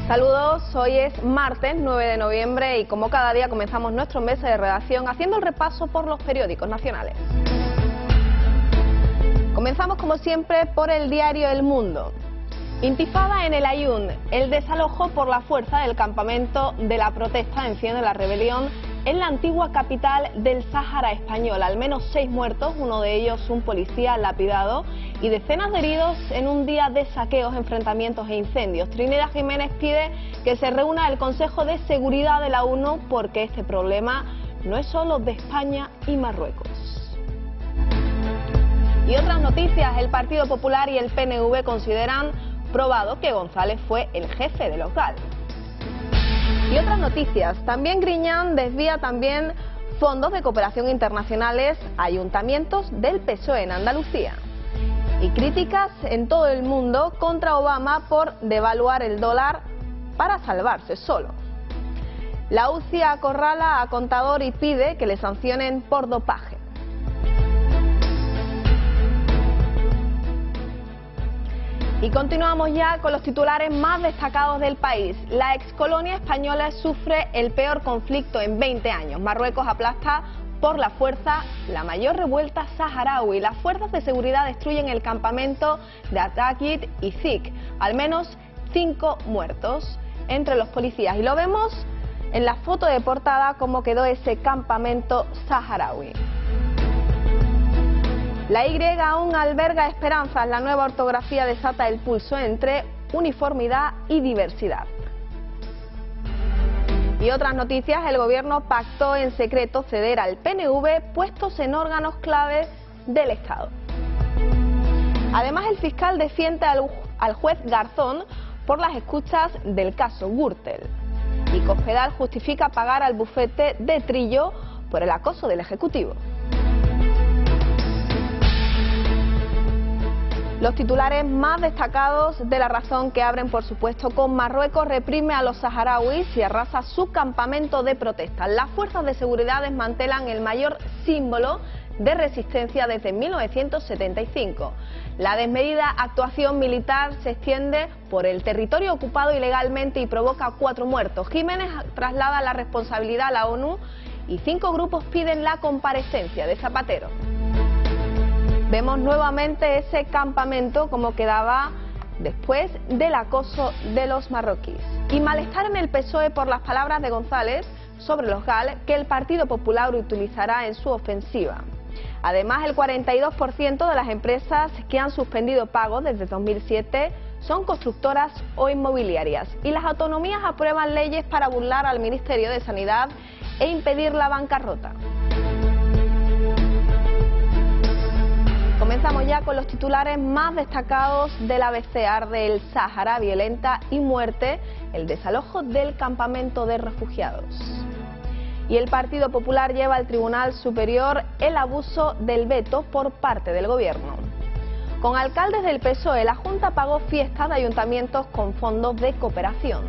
Saludos, hoy es martes 9 de noviembre y como cada día comenzamos nuestro mes de redacción haciendo el repaso por los periódicos nacionales. Comenzamos como siempre por el diario El Mundo. Intifada en el Aaiún, el desalojo por la fuerza del campamento de la protesta enciende la rebelión en la antigua capital del Sáhara español. Al menos 6 muertos, uno de ellos un policía lapidado, y decenas de heridos en un día de saqueos, enfrentamientos e incendios. Trinidad Jiménez pide que se reúna el Consejo de Seguridad de la ONU porque este problema no es solo de España y Marruecos. Y otras noticias, el Partido Popular y el PNV consideran probado que González fue el jefe de los GAL. Y otras noticias, también Griñán desvía también fondos de cooperación internacionales a ayuntamientos del PSOE en Andalucía. Y críticas en todo el mundo contra Obama por devaluar el dólar para salvarse solo. La UCI acorrala a Contador y pide que le sancionen por dopaje. Y continuamos ya con los titulares más destacados del país. La excolonia española sufre el peor conflicto en 20 años. Marruecos aplasta por la fuerza la mayor revuelta saharaui. Las fuerzas de seguridad destruyen el campamento de Atakit y Zik. Al menos 5 muertos entre los policías. Y lo vemos en la foto de portada cómo quedó ese campamento saharaui. La Y aún alberga esperanzas. La nueva ortografía desata el pulso entre uniformidad y diversidad. Y otras noticias, el gobierno pactó en secreto ceder al PNV puestos en órganos clave del Estado. Además, el fiscal defiende al juez Garzón por las escuchas del caso Gürtel. Y Cospedal justifica pagar al bufete de Trillo por el acoso del Ejecutivo. Los titulares más destacados de La Razón, que abren por supuesto con Marruecos reprime a los saharauis y arrasa su campamento de protesta. Las fuerzas de seguridad desmantelan el mayor símbolo de resistencia desde 1975. La desmedida actuación militar se extiende por el territorio ocupado ilegalmente y provoca 4 muertos. Jiménez traslada la responsabilidad a la ONU y 5 grupos piden la comparecencia de Zapatero. Vemos nuevamente ese campamento como quedaba después del acoso de los marroquíes. Y malestar en el PSOE por las palabras de González sobre los GAL que el Partido Popular utilizará en su ofensiva. Además, el 42% de las empresas que han suspendido pagos desde 2007 son constructoras o inmobiliarias. Y las autonomías aprueban leyes para burlar al Ministerio de Sanidad e impedir la bancarrota. Comenzamos ya con los titulares más destacados del ABC. Arde el Sáhara, violenta y muerte, el desalojo del campamento de refugiados. Y el Partido Popular lleva al Tribunal Superior el abuso del veto por parte del Gobierno. Con alcaldes del PSOE, la Junta pagó fiestas de ayuntamientos con fondos de cooperación.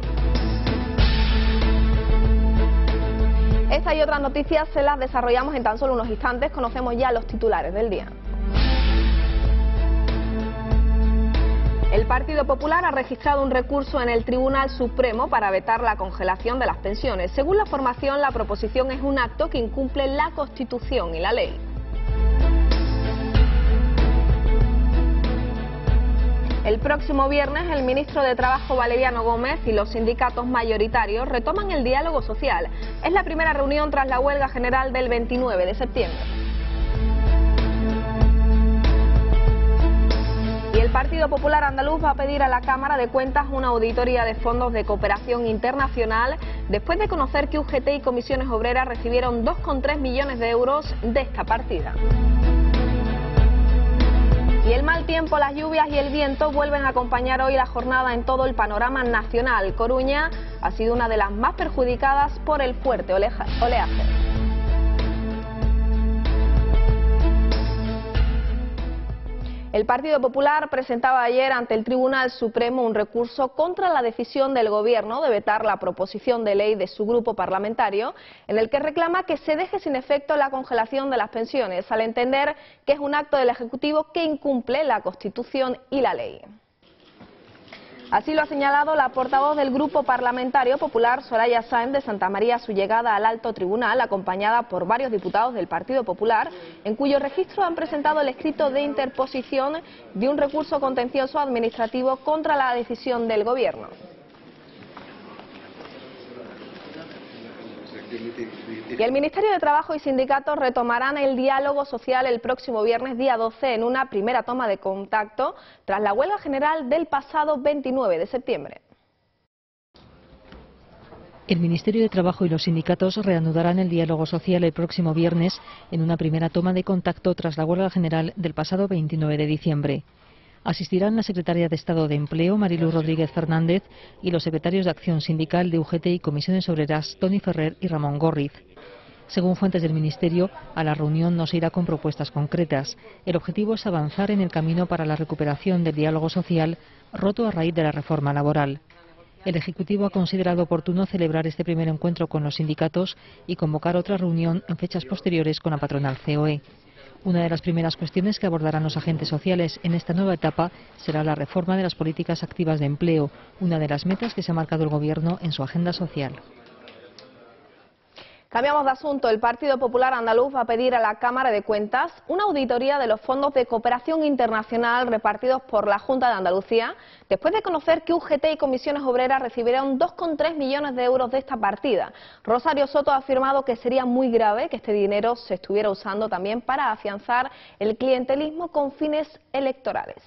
Esta y otras noticias se las desarrollamos en tan solo unos instantes. Conocemos ya los titulares del día. El Partido Popular ha registrado un recurso en el Tribunal Supremo para vetar la congelación de las pensiones. Según la formación, la proposición es un acto que incumple la Constitución y la ley. El próximo viernes, el ministro de Trabajo, Valeriano Gómez, y los sindicatos mayoritarios retoman el diálogo social. Es la primera reunión tras la huelga general del 29 de septiembre. Y el Partido Popular Andaluz va a pedir a la Cámara de Cuentas una auditoría de fondos de cooperación internacional después de conocer que UGT y Comisiones Obreras recibieron 2,3 millones de euros de esta partida. Y el mal tiempo, las lluvias y el viento vuelven a acompañar hoy la jornada en todo el panorama nacional. Coruña ha sido una de las más perjudicadas por el fuerte oleaje. El Partido Popular presentaba ayer ante el Tribunal Supremo un recurso contra la decisión del Gobierno de vetar la proposición de ley de su grupo parlamentario, en el que reclama que se deje sin efecto la congelación de las pensiones, al entender que es un acto del Ejecutivo que incumple la Constitución y la ley. Así lo ha señalado la portavoz del Grupo Parlamentario Popular, Soraya Sáenz de Santamaría, a su llegada al alto tribunal, acompañada por varios diputados del Partido Popular, en cuyo registro han presentado el escrito de interposición de un recurso contencioso administrativo contra la decisión del Gobierno. Y el Ministerio de Trabajo y sindicatos retomarán el diálogo social el próximo viernes día 12 en una primera toma de contacto tras la huelga general del pasado 29 de septiembre. El Ministerio de Trabajo y los sindicatos reanudarán el diálogo social el próximo viernes en una primera toma de contacto tras la huelga general del pasado 29 de diciembre. Asistirán la secretaria de Estado de Empleo, Mariluz Rodríguez Fernández, y los secretarios de Acción Sindical de UGT y Comisiones Obreras, Toni Ferrer y Ramón Górriz. Según fuentes del Ministerio, a la reunión no se irá con propuestas concretas. El objetivo es avanzar en el camino para la recuperación del diálogo social roto a raíz de la reforma laboral. El Ejecutivo ha considerado oportuno celebrar este primer encuentro con los sindicatos y convocar otra reunión en fechas posteriores con la patronal COE. Una de las primeras cuestiones que abordarán los agentes sociales en esta nueva etapa será la reforma de las políticas activas de empleo, una de las metas que se ha marcado el Gobierno en su agenda social. Cambiamos de asunto. El Partido Popular Andaluz va a pedir a la Cámara de Cuentas una auditoría de los fondos de cooperación internacional repartidos por la Junta de Andalucía, después de conocer que UGT y Comisiones Obreras recibieron 2,3 millones de euros de esta partida. Rosario Soto ha afirmado que sería muy grave que este dinero se estuviera usando también para afianzar el clientelismo con fines electorales.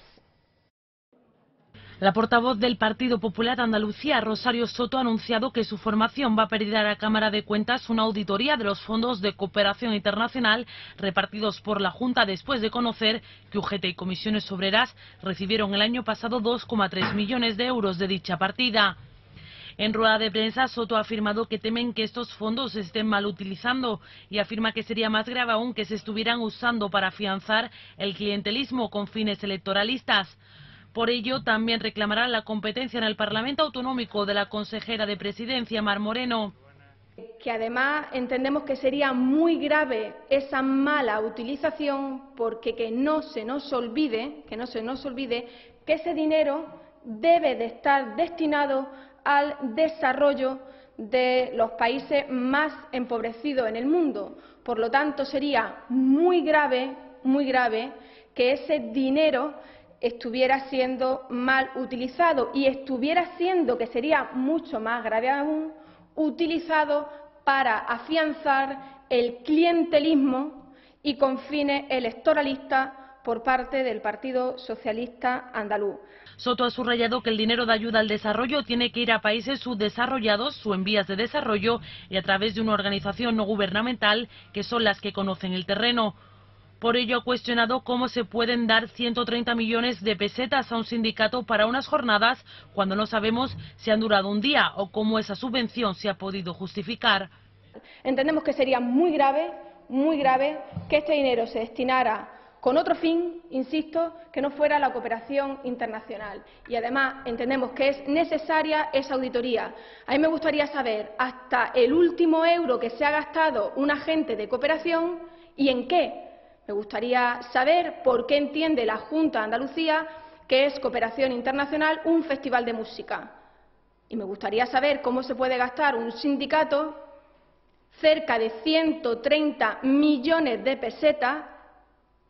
La portavoz del Partido Popular Andalucía, Rosario Soto, ha anunciado que su formación va a pedir a la Cámara de Cuentas una auditoría de los fondos de cooperación internacional repartidos por la Junta después de conocer que UGT y Comisiones Obreras recibieron el año pasado 2,3 millones de euros de dicha partida. En rueda de prensa, Soto ha afirmado que temen que estos fondos se estén mal utilizando y afirma que sería más grave aún que se estuvieran usando para afianzar el clientelismo con fines electoralistas. Por ello, también reclamará la competencia en el Parlamento Autonómico de la consejera de Presidencia, Mar Moreno. Que además entendemos que sería muy grave esa mala utilización, porque que no se nos olvide que ese dinero debe de estar destinado al desarrollo de los países más empobrecidos en el mundo. Por lo tanto, sería muy grave que ese dinero estuviera siendo mal utilizado y estuviera siendo, que sería mucho más grave aún, utilizado para afianzar el clientelismo y con fines electoralistas por parte del Partido Socialista Andaluz. Soto ha subrayado que el dinero de ayuda al desarrollo tiene que ir a países subdesarrollados o en vías de desarrollo y a través de una organización no gubernamental que son las que conocen el terreno. Por ello ha cuestionado cómo se pueden dar 130 millones de pesetas a un sindicato para unas jornadas cuando no sabemos si han durado un día o cómo esa subvención se ha podido justificar. Entendemos que sería muy grave que este dinero se destinara con otro fin, insisto, que no fuera la cooperación internacional. Y además entendemos que es necesaria esa auditoría. A mí me gustaría saber hasta el último euro que se ha gastado un agente de cooperación y en qué. Me gustaría saber por qué entiende la Junta de Andalucía que es cooperación internacional un festival de música. Y me gustaría saber cómo se puede gastar un sindicato cerca de 130 millones de pesetas,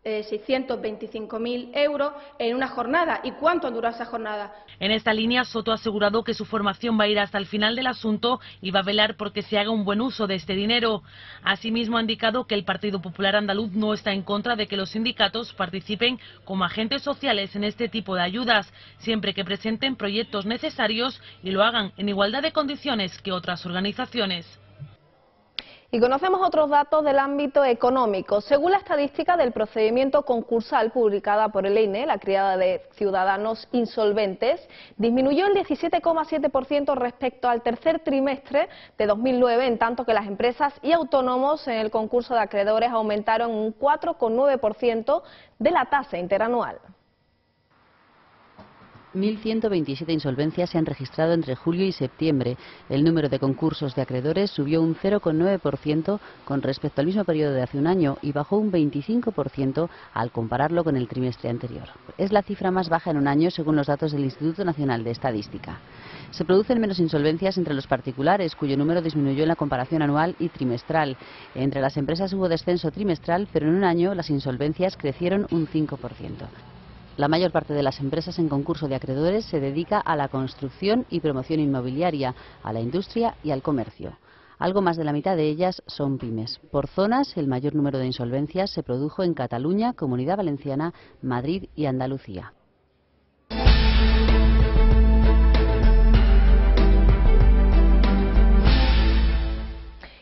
625.000 euros, en una jornada. ¿Y cuánto duró esa jornada? En esta línea, Soto ha asegurado que su formación va a ir hasta el final del asunto y va a velar porque se haga un buen uso de este dinero. Asimismo, ha indicado que el Partido Popular Andaluz no está en contra de que los sindicatos participen como agentes sociales en este tipo de ayudas, siempre que presenten proyectos necesarios y lo hagan en igualdad de condiciones que otras organizaciones. Y conocemos otros datos del ámbito económico. Según la estadística del procedimiento concursal publicada por el INE, la criada de ciudadanos insolventes disminuyó el 17,7% respecto al tercer trimestre de 2009, en tanto que las empresas y autónomos en el concurso de acreedores aumentaron un 4,9% de la tasa interanual. 1.127 insolvencias se han registrado entre julio y septiembre. El número de concursos de acreedores subió un 0,9% con respecto al mismo periodo de hace un año y bajó un 25% al compararlo con el trimestre anterior. Es la cifra más baja en un año según los datos del Instituto Nacional de Estadística. Se producen menos insolvencias entre los particulares, cuyo número disminuyó en la comparación anual y trimestral. Entre las empresas hubo descenso trimestral, pero en un año las insolvencias crecieron un 5%. La mayor parte de las empresas en concurso de acreedores se dedica a la construcción y promoción inmobiliaria, a la industria y al comercio. Algo más de la mitad de ellas son pymes. Por zonas, el mayor número de insolvencias se produjo en Cataluña, Comunidad Valenciana, Madrid y Andalucía.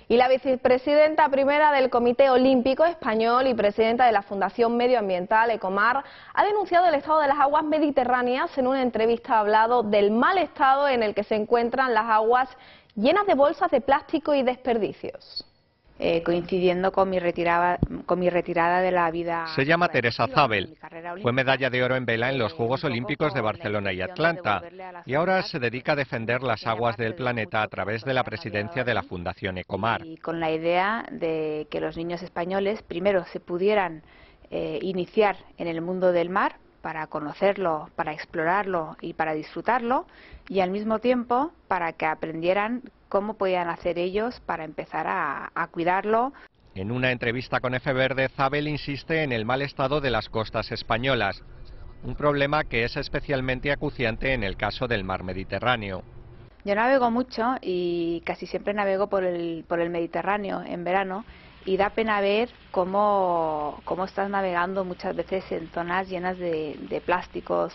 Y la vicepresidenta primera del Comité Olímpico Español y presidenta de la Fundación Medioambiental Ecomar ha denunciado el estado de las aguas mediterráneas. En una entrevista ha hablado del mal estado en el que se encuentran las aguas llenas de bolsas de plástico y desperdicios. Coincidiendo con mi retirada de la vida. Se llama Teresa Zabel. Fue medalla de oro en vela en los Juegos Olímpicos de Barcelona y Atlanta y ahora se dedica a defender las aguas del planeta a través de la presidencia de la Fundación Ecomar. Y con la idea de que los niños españoles primero se pudieran iniciar en el mundo del mar para conocerlo, para explorarlo y para disfrutarlo, y al mismo tiempo para que aprendieran cómo podían hacer ellos para empezar a cuidarlo. En una entrevista con F Verde, Zabel insiste en el mal estado de las costas españolas, un problema que es especialmente acuciante en el caso del mar Mediterráneo. Yo navego mucho y casi siempre navego por el Mediterráneo en verano, y da pena ver cómo estás navegando muchas veces en zonas llenas de plásticos,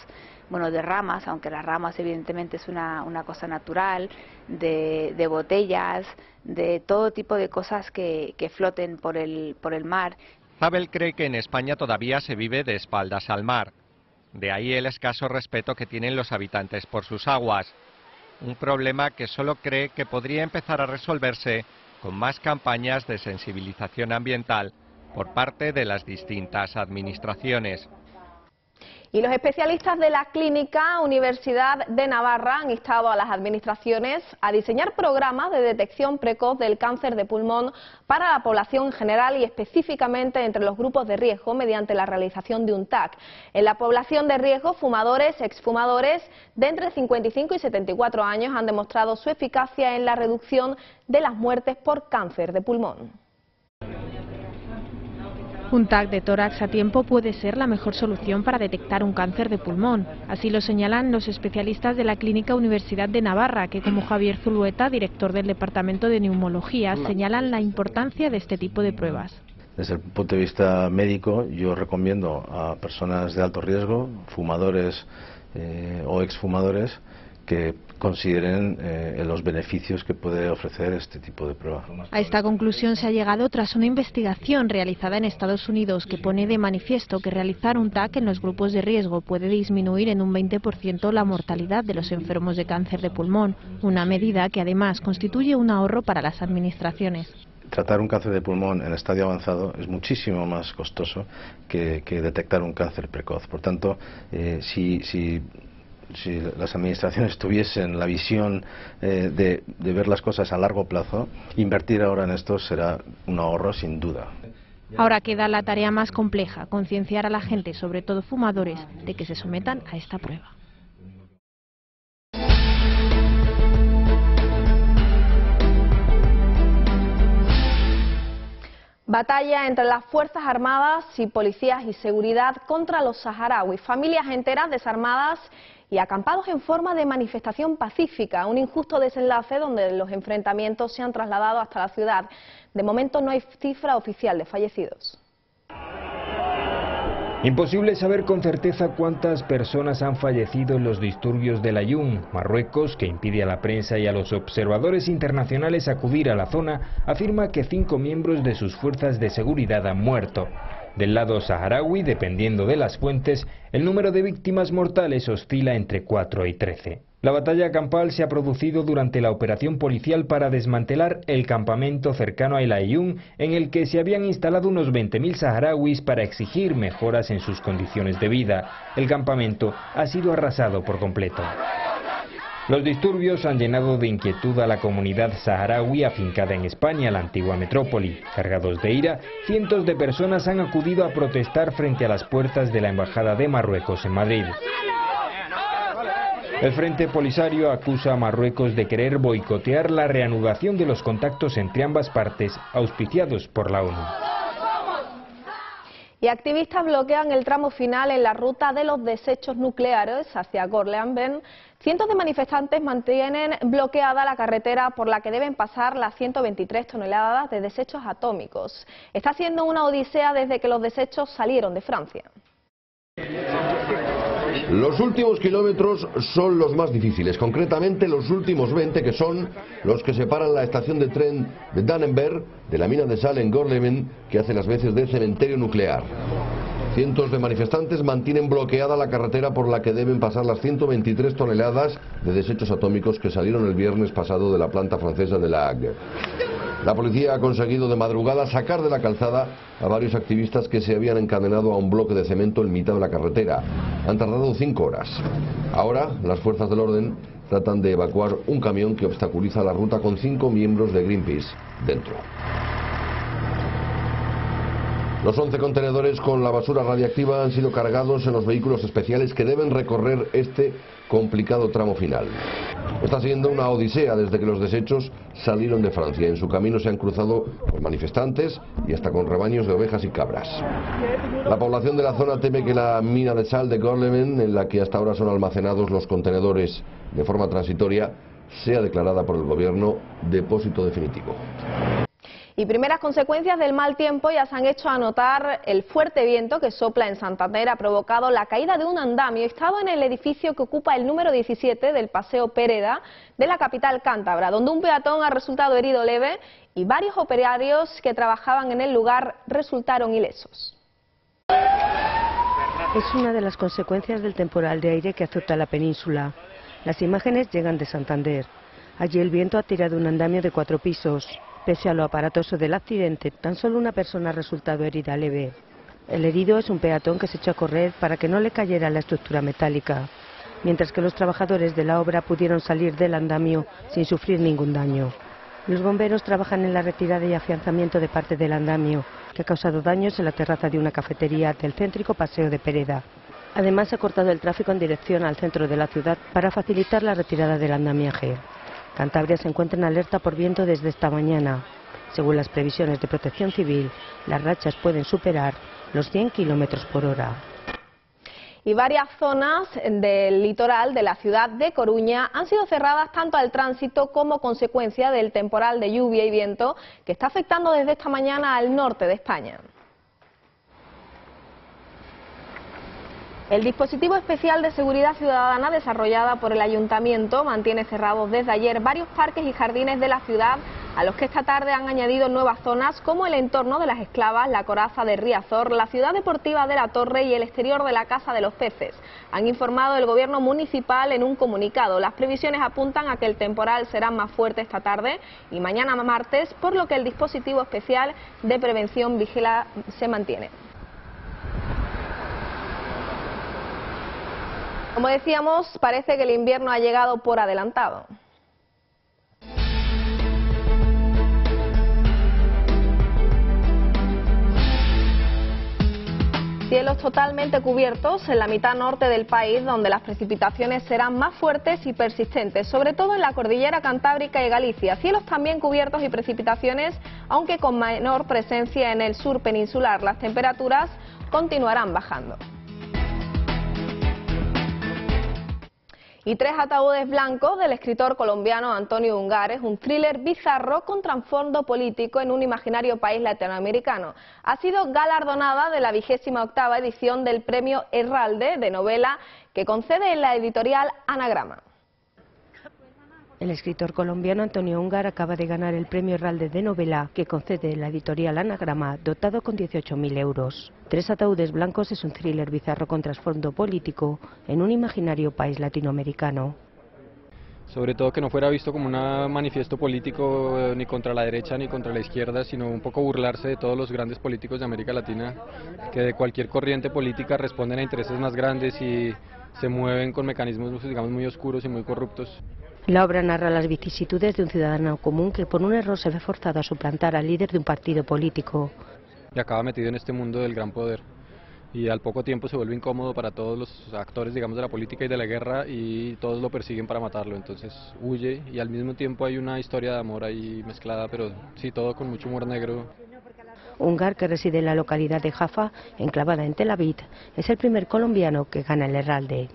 bueno, de ramas, aunque las ramas evidentemente es una cosa natural, de botellas, de todo tipo de cosas que floten por el mar. Zabel cree que en España todavía se vive de espaldas al mar. De ahí el escaso respeto que tienen los habitantes por sus aguas. Un problema que solo cree que podría empezar a resolverse con más campañas de sensibilización ambiental por parte de las distintas administraciones. Y los especialistas de la Clínica Universidad de Navarra han instado a las administraciones a diseñar programas de detección precoz del cáncer de pulmón para la población en general y específicamente entre los grupos de riesgo mediante la realización de un TAC. En la población de riesgo, fumadores, exfumadores de entre 55 y 74 años han demostrado su eficacia en la reducción de las muertes por cáncer de pulmón. Un TAC de tórax a tiempo puede ser la mejor solución para detectar un cáncer de pulmón. Así lo señalan los especialistas de la Clínica Universidad de Navarra, que como Javier Zulueta, director del Departamento de Neumología, señalan la importancia de este tipo de pruebas. Desde el punto de vista médico, yo recomiendo a personas de alto riesgo, fumadores o exfumadores, que consideren los beneficios que puede ofrecer este tipo de prueba. A esta conclusión se ha llegado tras una investigación realizada en Estados Unidos que pone de manifiesto que realizar un TAC en los grupos de riesgo puede disminuir en un 20% la mortalidad de los enfermos de cáncer de pulmón, una medida que además constituye un ahorro para las administraciones. Tratar un cáncer de pulmón en estadio avanzado es muchísimo más costoso que detectar un cáncer precoz. Por tanto, si las administraciones tuviesen la visión de ver las cosas a largo plazo, invertir ahora en esto será un ahorro sin duda. Ahora queda la tarea más compleja, concienciar a la gente, sobre todo fumadores, de que se sometan a esta prueba. Batalla entre las Fuerzas Armadas y policías y seguridad contra los saharauis. Familias enteras desarmadas y acampados en forma de manifestación pacífica. Un injusto desenlace donde los enfrentamientos se han trasladado hasta la ciudad. De momento no hay cifra oficial de fallecidos. Imposible saber con certeza cuántas personas han fallecido en los disturbios de Laayoune. Marruecos, que impide a la prensa y a los observadores internacionales acudir a la zona, afirma que 5 miembros de sus fuerzas de seguridad han muerto. Del lado saharaui, dependiendo de las fuentes, el número de víctimas mortales oscila entre 4 y 13. La batalla campal se ha producido durante la operación policial para desmantelar el campamento cercano a El Aaiún, en el que se habían instalado unos 20.000 saharauis para exigir mejoras en sus condiciones de vida. El campamento ha sido arrasado por completo. Los disturbios han llenado de inquietud a la comunidad saharaui afincada en España, la antigua metrópoli. Cargados de ira, cientos de personas han acudido a protestar frente a las puertas de la Embajada de Marruecos en Madrid. El Frente Polisario acusa a Marruecos de querer boicotear la reanudación de los contactos entre ambas partes, auspiciados por la ONU. Y activistas bloquean el tramo final en la ruta de los desechos nucleares hacia Gorleanben. Cientos de manifestantes mantienen bloqueada la carretera por la que deben pasar las 123 toneladas de desechos atómicos. Está siendo una odisea desde que los desechos salieron de Francia. Los últimos kilómetros son los más difíciles, concretamente los últimos 20, que son los que separan la estación de tren de Dannenberg de la mina de sal en Gorleben, que hace las veces de cementerio nuclear. Cientos de manifestantes mantienen bloqueada la carretera por la que deben pasar las 123 toneladas de desechos atómicos que salieron el viernes pasado de la planta francesa de La Hague. La policía ha conseguido de madrugada sacar de la calzada a varios activistas que se habían encadenado a un bloque de cemento en mitad de la carretera. Han tardado 5 horas. Ahora, las fuerzas del orden tratan de evacuar un camión que obstaculiza la ruta con 5 miembros de Greenpeace dentro. Los 11 contenedores con la basura radiactiva han sido cargados en los vehículos especiales que deben recorrer este complicado tramo final. Está siendo una odisea desde que los desechos salieron de Francia. En su camino se han cruzado con manifestantes y hasta con rebaños de ovejas y cabras. La población de la zona teme que la mina de sal de Gorleben, en la que hasta ahora son almacenados los contenedores de forma transitoria, sea declarada por el gobierno depósito definitivo. Y primeras consecuencias del mal tiempo ya se han hecho a notar. El fuerte viento que sopla en Santander ha provocado la caída de un andamio instalado en el edificio que ocupa el número 17 del Paseo Pereda de la capital cántabra, donde un peatón ha resultado herido leve y varios operarios que trabajaban en el lugar resultaron ilesos. Es una de las consecuencias del temporal de aire que azota la península. Las imágenes llegan de Santander. Allí el viento ha tirado un andamio de 4 pisos. Pese a lo aparatoso del accidente, tan solo una persona ha resultado herida leve. El herido es un peatón que se echó a correr para que no le cayera la estructura metálica, mientras que los trabajadores de la obra pudieron salir del andamio sin sufrir ningún daño. Los bomberos trabajan en la retirada y afianzamiento de parte del andamio, que ha causado daños en la terraza de una cafetería del céntrico Paseo de Pereda. Además, ha cortado el tráfico en dirección al centro de la ciudad para facilitar la retirada del andamiaje. Cantabria se encuentra en alerta por viento desde esta mañana. Según las previsiones de Protección Civil, las rachas pueden superar los 100 km por hora. Y varias zonas del litoral de la ciudad de Coruña han sido cerradas tanto al tránsito como consecuencia del temporal de lluvia y viento que está afectando desde esta mañana al norte de España. El dispositivo especial de seguridad ciudadana desarrollada por el Ayuntamiento mantiene cerrados desde ayer varios parques y jardines de la ciudad, a los que esta tarde han añadido nuevas zonas como el entorno de las Esclavas, la Coraza de Riazor, la ciudad deportiva de La Torre y el exterior de la Casa de los Peces. Han informado el Gobierno municipal en un comunicado. Las previsiones apuntan a que el temporal será más fuerte esta tarde y mañana martes, por lo que el dispositivo especial de prevención vigila se mantiene. Como decíamos, parece que el invierno ha llegado por adelantado. Cielos totalmente cubiertos en la mitad norte del país, donde las precipitaciones serán más fuertes y persistentes, sobre todo en la cordillera cantábrica y Galicia. Cielos también cubiertos y precipitaciones, aunque con menor presencia en el sur peninsular. Las temperaturas continuarán bajando. Y 3 ataúdes blancos del escritor colombiano Antonio Ungares, un thriller bizarro con trasfondo político en un imaginario país latinoamericano. Ha sido galardonada de la 28ª edición del Premio Herralde de novela que concede la editorial Anagrama. El escritor colombiano Antonio Ungar acaba de ganar el Premio Herralde de novela que concede la editorial Anagrama, dotado con 18.000 euros. 3 ataúdes blancos es un thriller bizarro con trasfondo político en un imaginario país latinoamericano. sobre todo que no fuera visto como un manifiesto político ni contra la derecha ni contra la izquierda, sino un poco burlarse de todos los grandes políticos de América Latina, que de cualquier corriente política responden a intereses más grandes y se mueven con mecanismos, digamos, muy oscuros y muy corruptos. La obra narra las vicisitudes de un ciudadano común que por un error se ve forzado a suplantar al líder de un partido político. Y acaba metido en este mundo del gran poder. Y al poco tiempo se vuelve incómodo para todos los actores, digamos, de la política y de la guerra, y todos lo persiguen para matarlo, entonces huye, y al mismo tiempo hay una historia de amor ahí mezclada, pero sí, todo con mucho humor negro. Ungar, que reside en la localidad de Jaffa, enclavada en Tel Aviv, es el primer colombiano que gana el Herralde.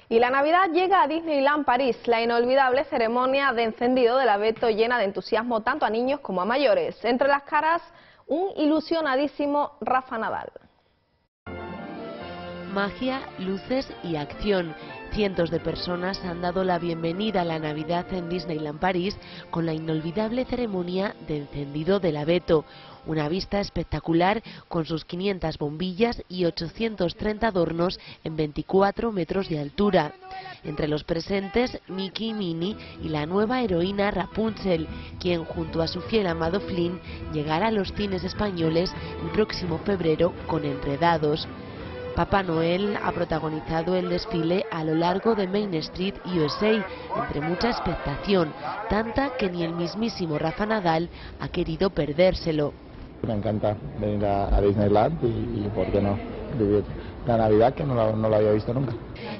Y la Navidad llega a Disneyland París, la inolvidable ceremonia de encendido del abeto llena de entusiasmo tanto a niños como a mayores. Entre las caras, un ilusionadísimo Rafa Nadal. Magia, luces y acción. Cientos de personas han dado la bienvenida a la Navidad en Disneyland París con la inolvidable ceremonia de encendido del abeto. Una vista espectacular con sus 500 bombillas y 830 adornos en 24 metros de altura. Entre los presentes, Mickey y Minnie y la nueva heroína Rapunzel, quien junto a su fiel amado Flynn llegará a los cines españoles el próximo febrero con Enredados. Papá Noel ha protagonizado el desfile a lo largo de Main Street, USA, entre mucha expectación, tanta que ni el mismísimo Rafa Nadal ha querido perdérselo. Me encanta venir a Disneyland y por qué no vivir la Navidad, que no la había visto nunca.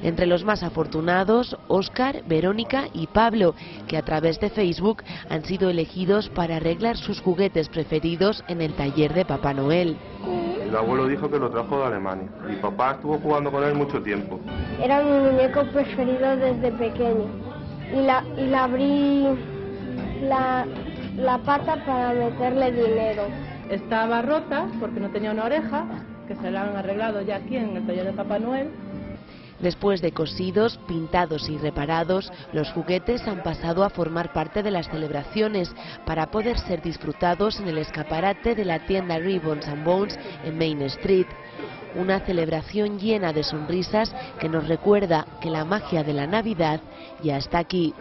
Entre los más afortunados, Óscar, Verónica y Pablo, que a través de Facebook han sido elegidos para arreglar sus juguetes preferidos en el taller de Papá Noel. El abuelo dijo que lo trajo de Alemania y papá estuvo jugando con él mucho tiempo. Era mi muñeco preferido desde pequeño y le abrí la pata para meterle dinero. Estaba rota porque no tenía una oreja, que se la han arreglado ya aquí en el taller de Papá Noel. Después de cosidos, pintados y reparados, los juguetes han pasado a formar parte de las celebraciones para poder ser disfrutados en el escaparate de la tienda Ribbons and Bones en Main Street. Una celebración llena de sonrisas que nos recuerda que la magia de la Navidad ya está aquí.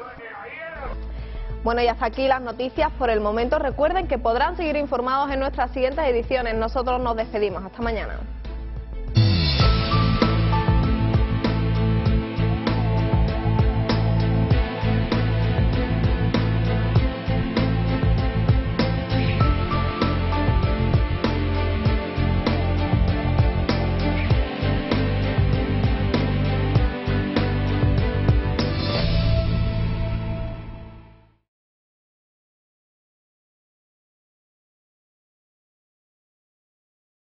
Bueno, y hasta aquí las noticias por el momento. Recuerden que podrán seguir informados en nuestras siguientes ediciones. Nosotros nos despedimos. Hasta mañana.